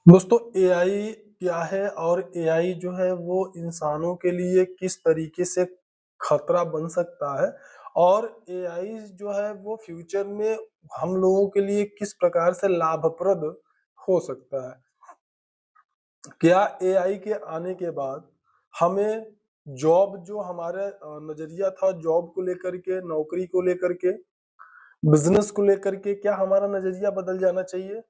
दोस्तों एआई क्या है और एआई जो है वो इंसानों के लिए किस तरीके से खतरा बन सकता है और एआई जो है वो फ्यूचर में हम लोगों के लिए किस प्रकार से लाभप्रद हो सकता है। क्या एआई के आने के बाद हमें जॉब जो हमारा नजरिया था जॉब को लेकर के, नौकरी को लेकर के, बिजनेस को लेकर के, क्या हमारा नजरिया बदल जाना चाहिए?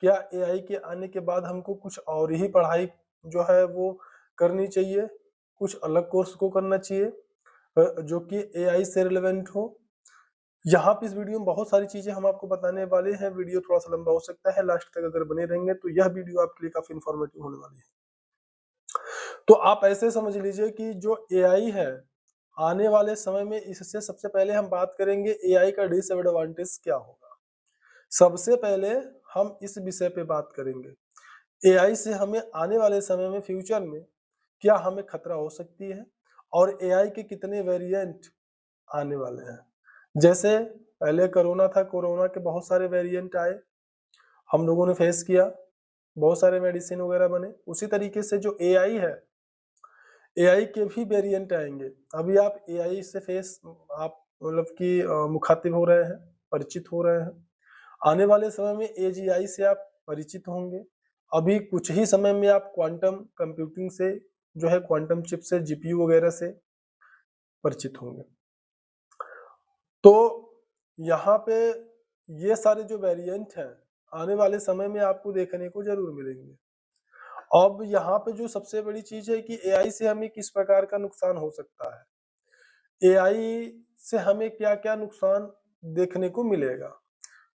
क्या एआई के आने के बाद हमको कुछ और ही पढ़ाई जो है वो करनी चाहिए, कुछ अलग कोर्स को करना चाहिए जो कि एआई से रिलेवेंट हो। यहाँ पे इस वीडियो में बहुत सारी चीजें हम आपको बताने वाले हैं। वीडियो थोड़ा सा लंबा हो सकता है, लास्ट तक अगर बने रहेंगे तो यह वीडियो आपके लिए काफी इंफॉर्मेटिव होने वाली है। तो आप ऐसे समझ लीजिए कि जो एआई है आने वाले समय में, इससे सबसे पहले हम बात करेंगे एआई का डिसएडवांटेज क्या होगा। सबसे पहले हम इस विषय पे बात करेंगे, एआई से हमें आने वाले समय में, फ्यूचर में क्या हमें खतरा हो सकती है और एआई के कितने वेरिएंट आने वाले हैं। जैसे पहले कोरोना था, कोरोना के बहुत सारे वेरिएंट आए, हम लोगों ने फेस किया, बहुत सारे मेडिसिन वगैरह बने। उसी तरीके से जो एआई है, एआई के भी वेरिएंट आएंगे। अभी आप एआई से आप मतलब कि मुखातिब हो रहे हैं, परिचित हो रहे हैं। आने वाले समय में एजीआई से आप परिचित होंगे। अभी कुछ ही समय में आप क्वांटम कंप्यूटिंग से जो है, क्वांटम चिप से, जीपीयू वगैरह से परिचित होंगे। तो यहाँ पे ये सारे जो वेरिएंट हैं आने वाले समय में आपको देखने को जरूर मिलेंगे। अब यहाँ पे जो सबसे बड़ी चीज है कि एआई से हमें किस प्रकार का नुकसान हो सकता है, एआई से हमें क्या क्या नुकसान देखने को मिलेगा।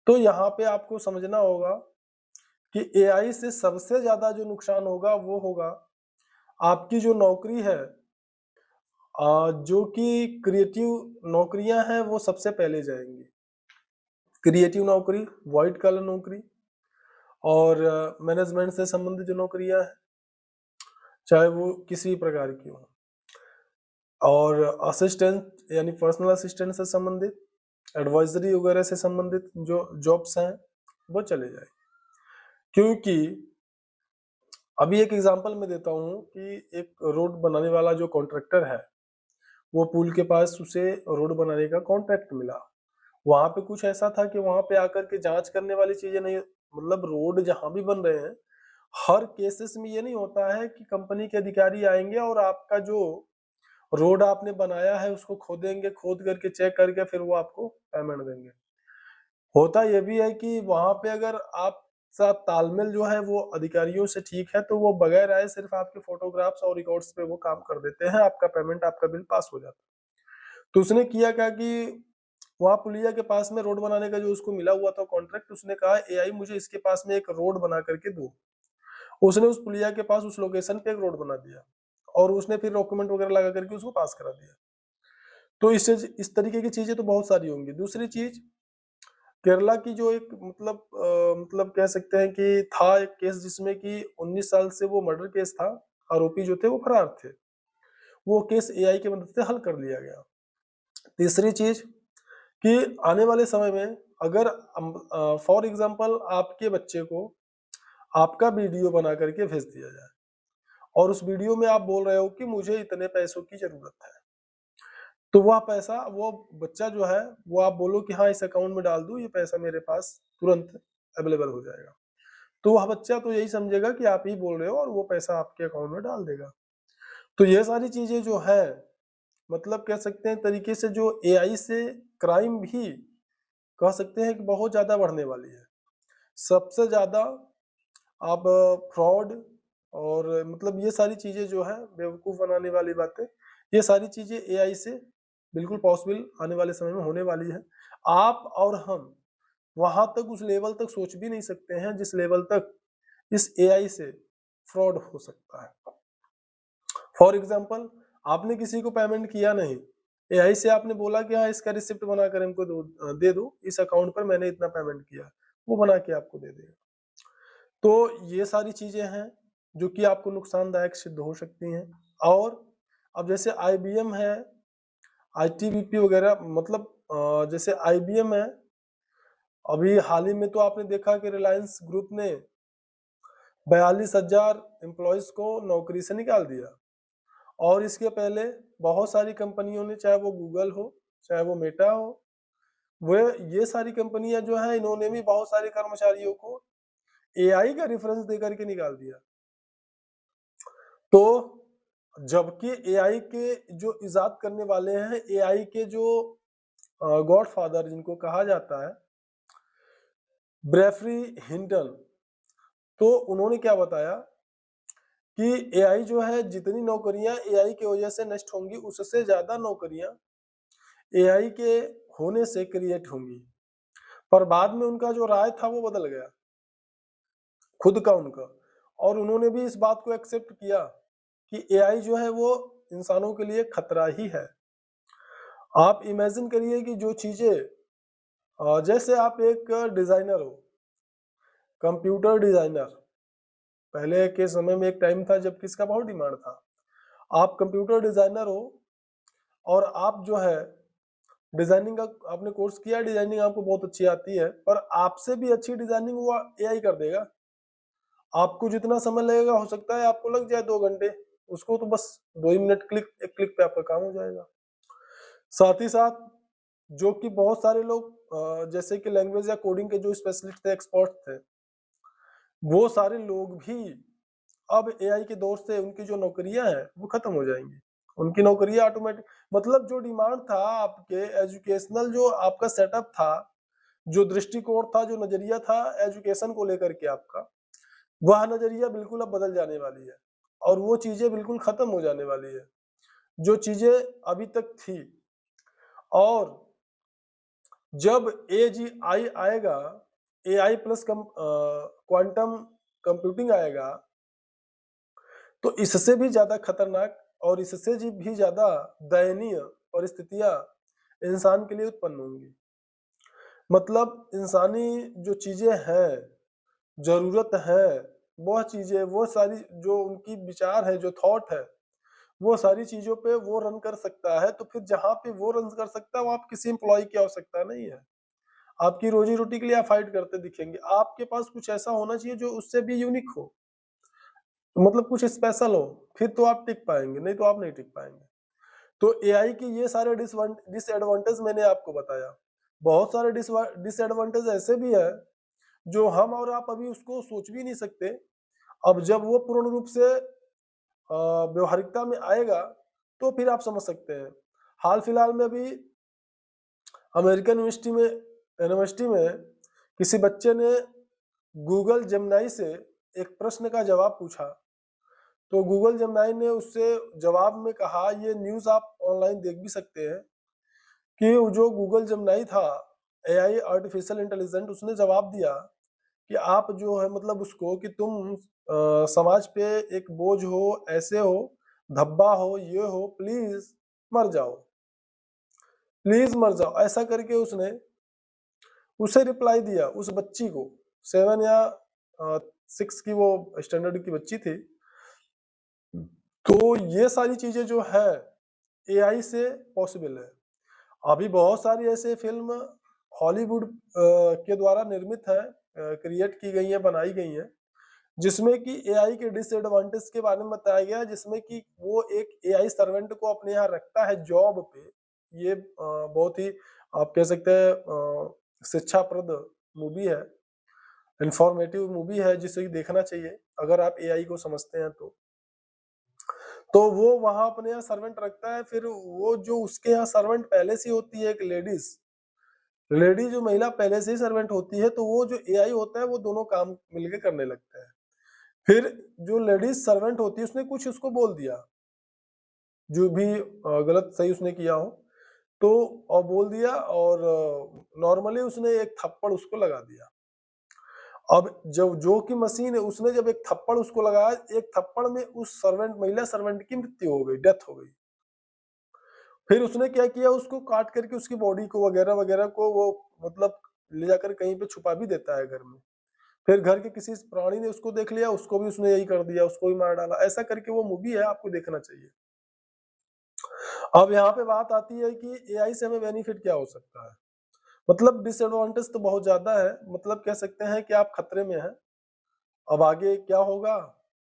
तो यहाँ पे आपको समझना होगा कि एआई से सबसे ज्यादा जो नुकसान होगा वो होगा आपकी जो नौकरी है, जो कि क्रिएटिव नौकरियां हैं वो सबसे पहले जाएंगी। क्रिएटिव नौकरी, व्हाइट कॉलर नौकरी और मैनेजमेंट से संबंधित जो नौकरियां हैं, चाहे वो किसी भी प्रकार की हो, और असिस्टेंट यानी पर्सनल असिस्टेंट से संबंधित, एडवाइजरी वगैरह से संबंधित जो जॉब्स हैं वो चले जाए। क्योंकि अभी एक एग्जांपल मैं देता हूँ कि एक रोड बनाने वाला जो कॉन्ट्रैक्टर है, वो पुल के पास उसे रोड बनाने का कॉन्ट्रैक्ट मिला। वहां पे कुछ ऐसा था कि वहां पे आकर के जांच करने वाली चीजें नहीं, मतलब रोड जहां भी बन रहे हैं हर केसेस में ये नहीं होता है कि कंपनी के अधिकारी आएंगे और आपका जो रोड आपने बनाया है उसको खोदेंगे, खोद करके चेक करके फिर वो आपको पेमेंट देंगे। होता ये भी है कि वहां पे अगर आप साथ तालमेल जो है वो अधिकारियों से ठीक है तो वो बगैर आए सिर्फ आपके फोटोग्राफ्स और रिकॉर्ड्स पे वो काम कर देते हैं, आपका पेमेंट, आपका बिल पास हो जाता है। तो उसने किया क्या कि वहां पुलिया के पास में रोड बनाने का जो उसको मिला हुआ था कॉन्ट्रैक्ट, उसने कहा एआई मुझे इसके पास में एक रोड बना करके दो। उसने उस पुलिया के पास उस लोकेशन पे एक रोड बना दिया और उसने फिर डॉक्यूमेंट वगैरह लगा करके उसको पास करा दिया। तो इस तरीके की चीजें तो बहुत सारी होंगी। दूसरी चीज, केरला की जो एक मतलब कह सकते हैं कि था एक केस जिसमें कि 19 साल से वो मर्डर केस था, आरोपी जो थे वो फरार थे, वो केस एआई की मदद से हल कर लिया गया। तीसरी चीज कि आने वाले समय में अगर फॉर एग्जांपल आपके बच्चे को आपका वीडियो बना करके भेज दिया जाए और उस वीडियो में आप बोल रहे हो कि मुझे इतने पैसों की जरूरत है, तो वह पैसा वो बच्चा जो है वो आप बोलो कि हाँ इस अकाउंट में डाल दो, ये पैसा मेरे पास तुरंत अवेलेबल हो जाएगा। तो वह बच्चा तो यही समझेगा कि आप ही बोल रहे हो और वो पैसा आपके अकाउंट में डाल देगा। तो ये सारी चीजें जो है, मतलब कह सकते हैं तरीके से जो एआई से क्राइम भी कह सकते हैं कि बहुत ज्यादा बढ़ने वाली है। सबसे ज्यादा अब फ्रॉड और मतलब ये सारी चीजें जो है बेवकूफ बनाने वाली बातें, ये सारी चीजें एआई से बिल्कुल पॉसिबल आने वाले समय में होने वाली है। आप और हम वहां तक, उस लेवल तक सोच भी नहीं सकते हैं जिस लेवल तक इस एआई से फ्रॉड हो सकता है। फॉर एग्जाम्पल, आपने किसी को पेमेंट किया नहीं, एआई से आपने बोला कि हाँ इसका रिसिप्ट बना कर हमको दे दो, इस अकाउंट पर मैंने इतना पेमेंट किया, वो बना के आपको दे देगा। तो ये सारी चीजें हैं जो कि आपको नुकसानदायक सिद्ध हो सकती हैं। और अब जैसे आईबीएम है, आईटीबीपी वगैरह, मतलब जैसे आईबीएम है, अभी हाल ही में तो आपने देखा कि रिलायंस ग्रुप ने 42,000 एम्प्लॉयज को नौकरी से निकाल दिया। और इसके पहले बहुत सारी कंपनियों ने, चाहे वो गूगल हो, चाहे वो मेटा हो, वो ये सारी कंपनियां जो है, इन्होंने भी बहुत सारे कर्मचारियों को एआई का रेफरेंस देकर के निकाल दिया। तो जबकि एआई के जो इजाद करने वाले हैं, एआई के जो गॉडफादर जिनको कहा जाता है, ब्रेफरी हिंटन, तो उन्होंने क्या बताया कि एआई जो है, जितनी नौकरियां एआई की वजह से नष्ट होंगी, उससे ज्यादा नौकरियां एआई के होने से क्रिएट होंगी। पर बाद में उनका जो राय था वो बदल गया, खुद का उनका, और उन्होंने भी इस बात को एक्सेप्ट किया कि एआई जो है वो इंसानों के लिए खतरा ही है। आप इमेजिन करिए कि जो चीजें, जैसे आप एक डिजाइनर हो, कंप्यूटर डिजाइनर, पहले के समय में एक टाइम था जब किसका बहुत डिमांड था। आप कंप्यूटर डिजाइनर हो और आप जो है डिजाइनिंग का आपने कोर्स किया, डिजाइनिंग आपको बहुत अच्छी आती है, पर आपसे भी अच्छी डिजाइनिंग वो एआई कर देगा। आपको जितना समय लगेगा, हो सकता है आपको लग जाए 2 घंटे, उसको तो बस 2 ही मिनट, एक क्लिक पे आपका काम हो जाएगा। साथ ही साथ जो कि बहुत सारे लोग, जैसे कि लैंग्वेज या कोडिंग के जो स्पेशलिस्ट थे, एक्सपर्ट थे, वो सारे लोग भी अब एआई के दौर से उनकी जो नौकरियां हैं वो खत्म हो जाएंगी। उनकी नौकरियां ऑटोमेटिक, मतलब जो डिमांड था आपके एजुकेशनल, जो आपका सेटअप था, जो दृष्टिकोण था, जो नजरिया था एजुकेशन को लेकर के आपका, वह नजरिया बिल्कुल अब बदल जाने वाली है और वो चीजें बिल्कुल खत्म हो जाने वाली है जो चीजें अभी तक थी। और जब एजीआई आएगा, एआई प्लस क्वांटम कंप्यूटिंग आएगा, तो इससे भी ज्यादा खतरनाक और इससे भी ज्यादा दयनीय परिस्थितियां इंसान के लिए उत्पन्न होंगी। मतलब इंसानी जो चीजें हैं, जरूरत है, वह चीजें, वो सारी जो उनकी विचार है, जो थॉट है, वो सारी चीजों पे वो रन कर सकता है। तो फिर जहां पे वो रन कर सकता है, वहां आप किसी एम्प्लॉय की आवश्यकता नहीं है। आपकी रोजी रोटी के लिए आप फाइट करते दिखेंगे। आपके पास कुछ ऐसा होना चाहिए जो उससे भी यूनिक हो, मतलब कुछ स्पेशल हो, फिर तो आप टिक पाएंगे, नहीं तो आप नहीं टिक पाएंगे। तो एआई की ये सारे डिसएडवांटेज मैंने आपको बताया। बहुत सारे डिसएडवांटेज ऐसे भी है जो हम और आप अभी उसको सोच भी नहीं सकते। अब जब वो पूर्ण रूप से व्यवहारिकता में आएगा तो फिर आप समझ सकते हैं। हाल फिलहाल में अभी अमेरिकन यूनिवर्सिटी में किसी बच्चे ने गूगल जेमिनी से एक प्रश्न का जवाब पूछा, तो गूगल जेमिनी ने उससे जवाब में कहा, ये न्यूज़ आप ऑनलाइन देख भी सकते हैं, कि जो गूगल जेमिनी था, एआई आर्टिफिशियल इंटेलिजेंट, उसने जवाब दिया कि आप जो है, मतलब उसको, कि तुम समाज पे एक बोझ हो, ऐसे हो, धब्बा हो, ये हो, प्लीज मर जाओ, प्लीज मर जाओ, ऐसा करके उसने उसे रिप्लाई दिया, उस बच्ची को। 7 या 6 की वो स्टैंडर्ड की बच्ची थी। तो ये सारी चीजें जो है एआई से पॉसिबल है। अभी बहुत सारी ऐसे फिल्म हॉलीवुड के द्वारा निर्मित है, क्रिएट की गई है, बनाई गई है, जिसमें कि एआई के डिसएडवांटेज के बारे में बताया गया है, जिसमें कि वो एक एआई सर्वेंट को अपने यहाँ रखता है जॉब पे। ये बहुत ही, आप कह सकते हैं, शिक्षाप्रद मूवी है, इंफॉर्मेटिव मूवी है, जिसे देखना चाहिए अगर आप एआई को समझते हैं तो वो वहां अपने यहाँ सर्वेंट रखता है। फिर वो जो उसके यहाँ सर्वेंट पहले से होती है, एक लेडी जो महिला पहले से ही सर्वेंट होती है, तो वो जो एआई होता है वो दोनों काम मिलके करने लगते हैं। फिर जो लेडीज सर्वेंट होती है, उसने कुछ उसको बोल दिया, जो भी गलत सही उसने किया हो, तो और बोल दिया, और नॉर्मली उसने एक थप्पड़ उसको लगा दिया। अब जब जो की मशीन है, उसने जब एक थप्पड़ उसको लगाया, एक थप्पड़ में उस महिला सर्वेंट की मृत्यु हो गई, डेथ हो गई। फिर उसने क्या किया, उसको काट करके उसकी बॉडी को वगैरह वगैरह को वो, मतलब ले जाकर कहीं पे छुपा भी देता है घर में। फिर घर के किसी प्राणी ने उसको देख लिया, उसको भी उसने यही कर दिया, उसको भी मार डाला। ऐसा करके वो मूवी है, आपको देखना चाहिए। अब यहाँ पे बात आती है कि एआई से हमें बेनिफिट क्या हो सकता है। मतलब डिसएडवांटेज तो बहुत ज्यादा है, मतलब कह सकते हैं कि आप खतरे में हैं। अब आगे क्या होगा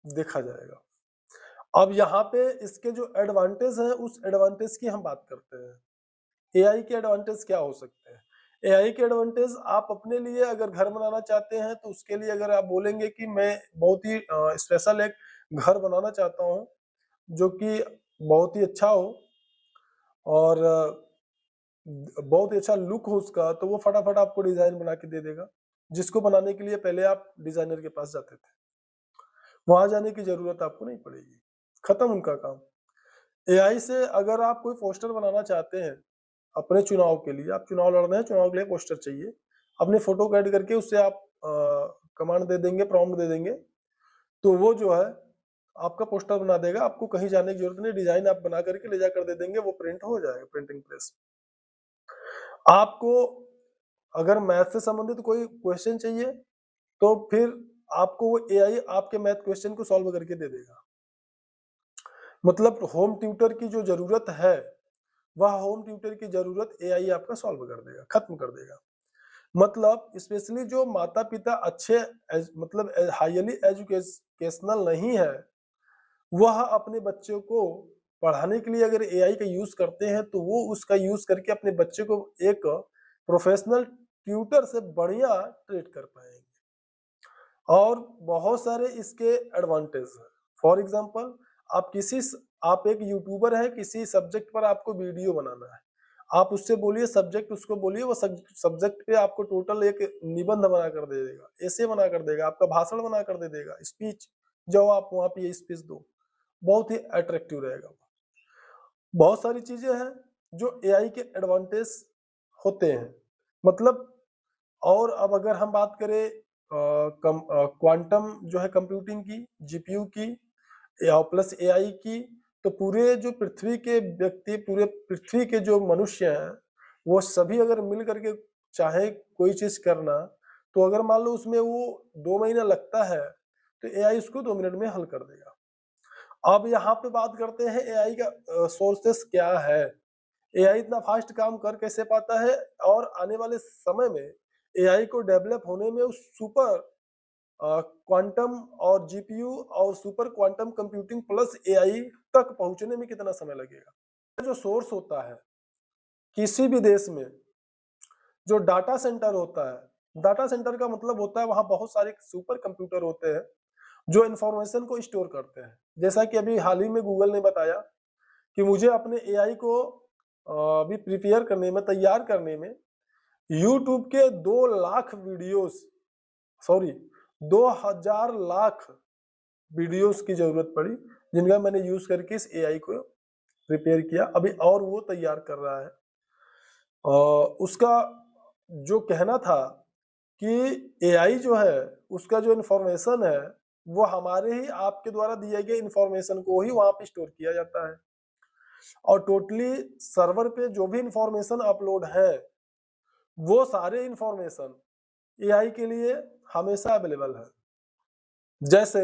देखा जाएगा। अब यहाँ पे इसके जो एडवांटेज हैं उस एडवांटेज की हम बात करते हैं। एआई के एडवांटेज क्या हो सकते हैं? एआई के एडवांटेज, आप अपने लिए अगर घर बनाना चाहते हैं तो उसके लिए अगर आप बोलेंगे कि मैं बहुत ही स्पेशल एक घर बनाना चाहता हूँ जो कि बहुत ही अच्छा हो और बहुत ही अच्छा लुक हो उसका, तो वो फटाफट आपको डिजाइन बना के दे देगा, जिसको बनाने के लिए पहले आप डिजाइनर के पास जाते थे। वहां जाने की जरूरत आपको नहीं पड़ेगी, खत्म उनका काम। एआई से अगर आप कोई पोस्टर बनाना चाहते हैं अपने चुनाव के लिए, आप चुनाव लड़ रहे हैं, चुनाव के लिए पोस्टर चाहिए, अपने फोटो को ऐड करके उससे आप कमांड दे देंगे, प्रॉम्प्ट दे देंगे, तो वो जो है आपका पोस्टर बना देगा। आपको कहीं जाने की जरूरत नहीं, डिजाइन आप बना करके ले जाकर दे देंगे, वो प्रिंट हो जाएगा प्रिंटिंग प्रेस। आपको अगर मैथ से संबंधित कोई क्वेश्चन चाहिए तो फिर आपको वो एआई आपके मैथ क्वेश्चन को सॉल्व करके दे देगा। मतलब होम ट्यूटर की जो जरूरत है, वह होम ट्यूटर की जरूरत एआई आपका सॉल्व कर देगा, खत्म कर देगा। मतलब स्पेशली जो माता पिता अच्छे मतलब हाईली एजुकेशनल नहीं है, वह अपने बच्चों को पढ़ाने के लिए अगर एआई का यूज करते हैं तो वो उसका यूज करके अपने बच्चे को एक प्रोफेशनल ट्यूटर से बढ़िया ट्रीट कर पाएंगे। और बहुत सारे इसके एडवांटेज हैं। फॉर एग्जांपल, आप एक यूट्यूबर है, किसी सब्जेक्ट पर आपको वीडियो बनाना है, आप उससे बोलिए सब्जेक्ट, उसको बोलिए, वो सब्जेक्ट पे आपको टोटल एक निबंध बना कर दे देगा, ऐसे बना कर देगा, आपका भाषण बना कर दे देगा, स्पीच, जो आप वहां पे ये स्पीच दो, बहुत ही अट्रैक्टिव रहेगा। बहुत सारी चीजें हैं जो एआई के एडवांटेज होते हैं। मतलब, और अब अगर हम बात करें क्वांटम जो है कंप्यूटिंग की, जीपीयू की या प्लस एआई की, तो पूरे जो पृथ्वी के व्यक्ति, पूरे पृथ्वी के जो मनुष्य हैं, वो सभी अगर मिल करके चाहे कोई चीज करना, तो अगर मान लो उसमें वो 2 महीना लगता है तो एआई उसको 2 मिनट में हल कर देगा। अब यहाँ पे बात करते हैं एआई का सोर्सेस क्या है, एआई इतना फास्ट काम कर कैसे पाता है, और आने वाले समय में एआई को डेवलप होने में उस सुपर क्वांटम और जीपीयू और super quantum computing plus AI तक पहुंचने में कितना समय लगेगा। जो सोर्स होता है किसी भी देश में, जो डाटा सेंटर होता है, डाटा सेंटर का मतलब होता है वहां बहुत सारे सुपर कंप्यूटर होते हैं जो इंफॉर्मेशन को स्टोर करते हैं। जैसा कि अभी हाल ही में गूगल ने बताया कि मुझे अपने एआई को अभी प्रिपेयर करने में, तैयार करने में यूट्यूब के 2 lakh videos, sorry 2000 lakh videos की जरूरत पड़ी, जिनका मैंने यूज करके इस एआई को प्रिपेयर किया अभी, और वो तैयार कर रहा है। उसका जो कहना था कि एआई जो है, उसका जो इंफॉर्मेशन है वो हमारे ही आपके द्वारा दिए गए इंफॉर्मेशन को ही वहां पे स्टोर किया जाता है, और टोटली सर्वर पे जो भी इंफॉर्मेशन अपलोड है वो सारे इंफॉर्मेशन एआई के लिए हमेशा अवेलेबल है। जैसे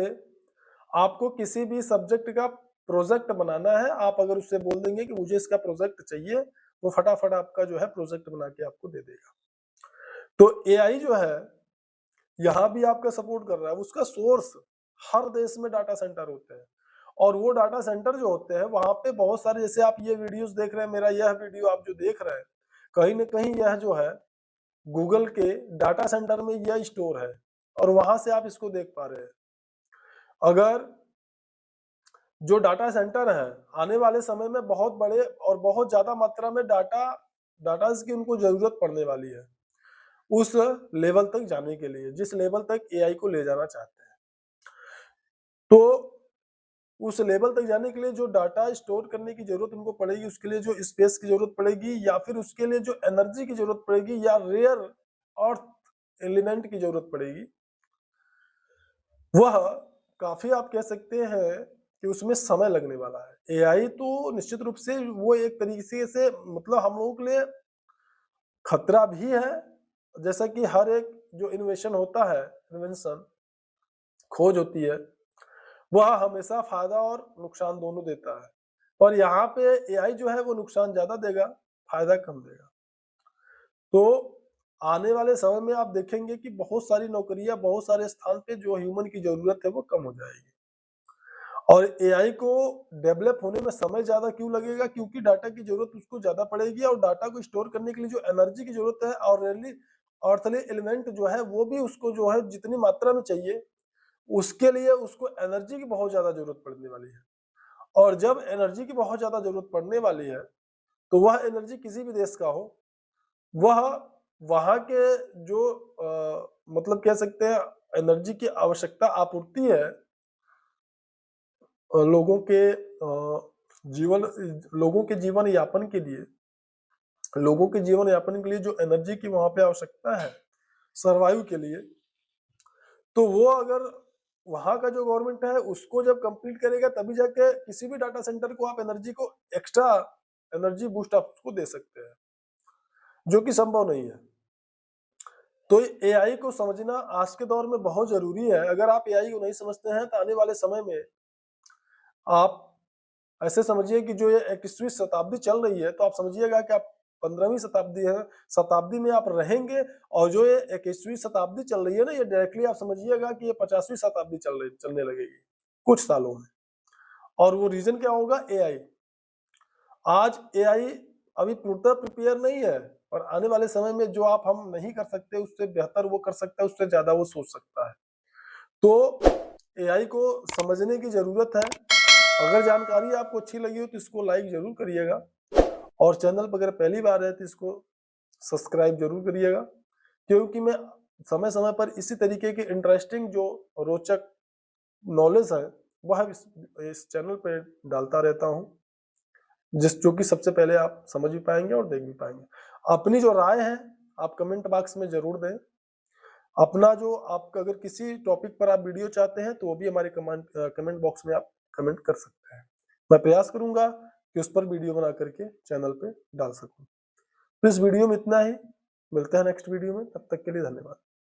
आपको किसी भी सब्जेक्ट का प्रोजेक्ट बनाना है, आप अगर उससे बोल देंगे कि मुझे इसका प्रोजेक्ट चाहिए, वो फटाफट आपका जो है प्रोजेक्ट बना के आपको दे देगा। तो एआई जो है यहाँ भी आपका सपोर्ट कर रहा है। उसका सोर्स, हर देश में डाटा सेंटर होते हैं, और वो डाटा सेंटर जो होते हैं वहां पे बहुत सारे, जैसे आप ये वीडियोस देख रहे हैं, मेरा यह वीडियो आप जो देख रहे हैं, कहीं ना कहीं यह जो है गूगल के डाटा सेंटर में यह स्टोर है, और वहां से आप इसको देख पा रहे हैं। अगर जो डाटा सेंटर है आने वाले समय में बहुत बड़े और बहुत ज्यादा मात्रा में डाटा की उनको जरूरत पड़ने वाली है, उस लेवल तक जाने के लिए, जिस लेवल तक एआई को ले जाना चाहते हैं। तो उस लेवल तक जाने के लिए जो डाटा स्टोर करने की जरूरत उनको पड़ेगी, उसके लिए जो स्पेस की जरूरत पड़ेगी, या फिर उसके लिए जो एनर्जी की जरूरत पड़ेगी, या रेयर अर्थ एलिमेंट की जरूरत पड़ेगी, वह काफी, आप कह सकते हैं कि उसमें समय लगने वाला है। एआई तो निश्चित रूप से वो एक तरीके से मतलब हम लोगों के लिए खतरा भी है, जैसा कि हर एक जो इन्वेशन होता है, इन्वेंशन, खोज होती है, वह हमेशा फायदा और नुकसान दोनों देता है। और यहाँ पे एआई जो है वो नुकसान ज्यादा देगा, फायदा कम देगा। तो आने वाले समय में आप देखेंगे कि बहुत सारी नौकरियां, बहुत सारे स्थान पे जो ह्यूमन की जरूरत है वो कम हो जाएगी। और एआई को डेवलप होने में समय ज्यादा क्यों लगेगा? क्योंकि डाटा की जरूरत उसको ज्यादा पड़ेगी और डाटा को स्टोर करने के लिए जो एनर्जी की जरूरत है और अर्थली एलिमेंट जो है वो भी उसको जो है जितनी मात्रा में चाहिए, उसके लिए उसको एनर्जी की बहुत ज्यादा जरूरत पड़ने वाली है। और जब एनर्जी की बहुत ज्यादा जरूरत पड़ने वाली है, तो वह एनर्जी किसी भी देश का हो, वह वहां के जो मतलब कह सकते हैं एनर्जी की आवश्यकता आपूर्ति है, लोगों के जीवन लोगों के जीवन यापन के लिए, लोगों के जीवन यापन के लिए जो एनर्जी की वहां पे आवश्यकता है सरवाइव के लिए, तो वो अगर वहां का जो गवर्नमेंट है उसको जब कंप्लीट करेगा तभी जाके किसी भी डाटा सेंटर को आप एनर्जी को एक्स्ट्रा एनर्जी बूस्ट आप उसको दे सकते हैं, जो कि संभव नहीं है। तो एआई को समझना आज के दौर में बहुत जरूरी है। अगर आप एआई को नहीं समझते हैं तो आने वाले समय में आप ऐसे समझिए कि जो ये 21वीं शताब्दी चल रही है, तो आप समझिएगा कि आप 15वीं शताब्दी है, शताब्दी में आप रहेंगे और जो ये 21वीं शताब्दी चल रही है ना, ये डायरेक्टली आप समझिएगा कि ये 50वीं शताब्दी चलने लगेगी कुछ सालों में। और वो रीजन क्या होगा? एआई। आज एआई अभी पूर्णतः प्रिपेयर नहीं है, और आने वाले समय में जो आप हम नहीं कर सकते उससे बेहतर वो कर सकता है, उससे ज्यादा वो सोच सकता है। तो एआई को समझने की जरूरत है। अगर जानकारी आपको अच्छी लगी हो तो इसको लाइक जरूर करिएगा, और चैनल पर अगर पहली बार है तो इसको सब्सक्राइब जरूर करिएगा, क्योंकि मैं समय समय पर इसी तरीके के इंटरेस्टिंग जो रोचक नॉलेज है वह इस चैनल पे डालता रहता हूँ, जो कि सबसे पहले आप समझ भी पाएंगे और देख भी पाएंगे। अपनी जो राय है आप कमेंट बॉक्स में जरूर दें। अपना जो आपका अगर किसी टॉपिक पर आप वीडियो चाहते हैं तो वो भी हमारे कमेंट बॉक्स में आप कमेंट कर सकते हैं। मैं प्रयास करूंगा कि उस पर वीडियो बना करके चैनल पे डाल सकूं। तो इस वीडियो में इतना ही, मिलते हैं नेक्स्ट वीडियो में, तब तक के लिए धन्यवाद।